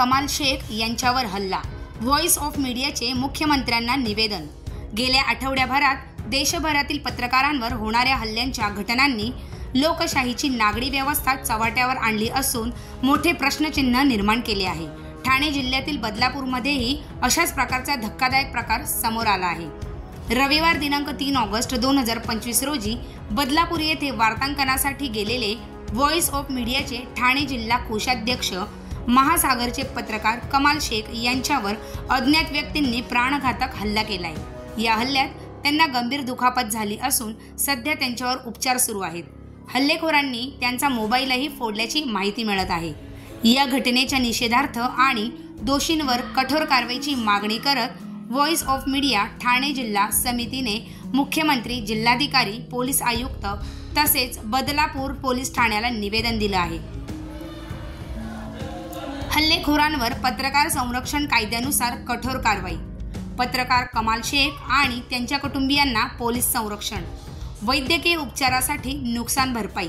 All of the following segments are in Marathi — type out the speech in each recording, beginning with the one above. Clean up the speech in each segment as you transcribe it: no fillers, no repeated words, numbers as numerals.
कमाल शेख यांच्यावर हल्ला। व्हॉइस ऑफ मीडियाचे मुख्यमंत्र्यांना निवेदन। गेल्या आठवड्याभरात देशभरातील पत्रकारांवर होणाऱ्या हल्ल्यांच्या घटनांनी लोकशाहीची नागरी व्यवस्था चव्हाट्यावर आणली असून मोठे प्रश्नचिन्ह निर्माण केले आहे। ठाणे जिल्ह्यातील बदलापूरमध्येही अशाच प्रकारचा धक्कादायक प्रकार समोर आला आहे। रविवार दिनांक 3 ऑगस्ट 2025 रोजी बदलापूर येथे वार्तांकनासाठी गेलेले व्हॉइस ऑफ मीडियाचे ठाणे जिल्हा कोषाध्यक्ष महासागरचे पत्रकार कमाल शेख यांच्यावर अज्ञात व्यक्तींनी प्राणघातक हल्ला केलाय। या हल्ल्यात त्यांना गंभीर दुखापत झाली असून सध्या त्यांच्यावर उपचार सुरू आहेत। हल्लेखोरांनी त्यांचा मोबाईलही फोडल्याची माहिती मिळत आहे। या घटनेच्या निषेधार्थ आणि दोषींवर कठोर कारवाईची मागणी करत व्हॉइस ऑफ मीडिया ठाणे जिल्हा समितीने मुख्यमंत्री, जिल्हाधिकारी, पोलीस आयुक्त तसेच बदलापूर पोलीस ठाण्याला निवेदन दिलं आहे। हल्लेखोरांवर पत्रकार संरक्षण कायद्यानुसार कठोर कारवाई। पत्रकार कमाल शेख आणि त्यांच्या कुटुंबियांना पोलीस संरक्षण, वैद्यकीय उपचारासाठी नुकसान भरपाई,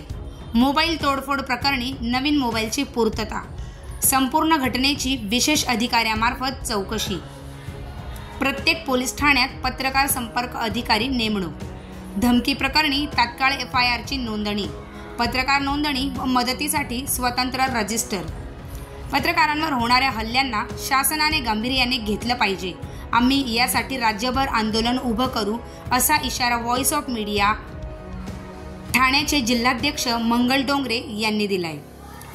मोबाईल तोडफोड प्रकरणी नवीन मोबाईलची पूर्तता, संपूर्ण घटनेची विशेष अधिकाऱ्यामार्फत चौकशी, प्रत्येक पोलीस ठाण्यात पत्रकार संपर्क अधिकारी नेमणूक, धमकी प्रकरणी तात्काळ FIRची नोंदणी, पत्रकार नोंदणी व मदतीसाठी स्वतंत्र रजिस्टर। पत्रकारांवर होणाऱ्या हल्ल्यांना शासनाने गांभीर्याने घेतलं पाहिजे। आम्ही यासाठी राज्यभर आंदोलन उभं करू, असा इशारा व्हॉइस ऑफ मीडिया ठाण्याचे जिल्हाध्यक्ष मंगल डोंगरे यांनी दिलाय।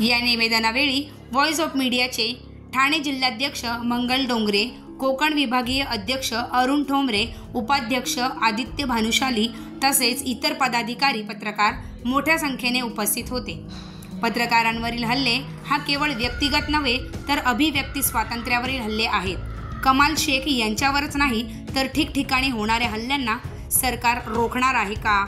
या निवेदनावेळी व्हॉइस ऑफ मीडियाचे ठाणे जिल्हाध्यक्ष मंगल डोंगरे, कोकण विभागीय अध्यक्ष अरुण ठोंबरे, उपाध्यक्ष आदित्य भानुशाली तसेच इतर पदाधिकारी, पत्रकार मोठ्या संख्येने उपस्थित होते। पत्रकारांवरील हल्ले हा केवळ व्यक्तिगत नव्हे तर अभिव्यक्ती स्वातंत्र्यावरील हल्ले आहेत। कमाल शेख यांच्यावरच नाही तर ठिकठिकाणी होणाऱ्या हल्ल्यांना सरकार रोखणार आहे का?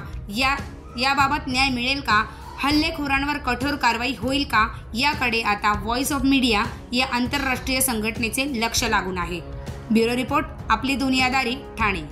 याबाबत न्याय मिळेल का? हल्लेखोरांवर कठोर कारवाई होईल का? याकडे आता व्हॉइस ऑफ मीडिया या आंतरराष्ट्रीय संघटनेचे लक्ष लागून आहे। ब्युरो रिपोर्ट, आपली दुनियादारी, ठाणे।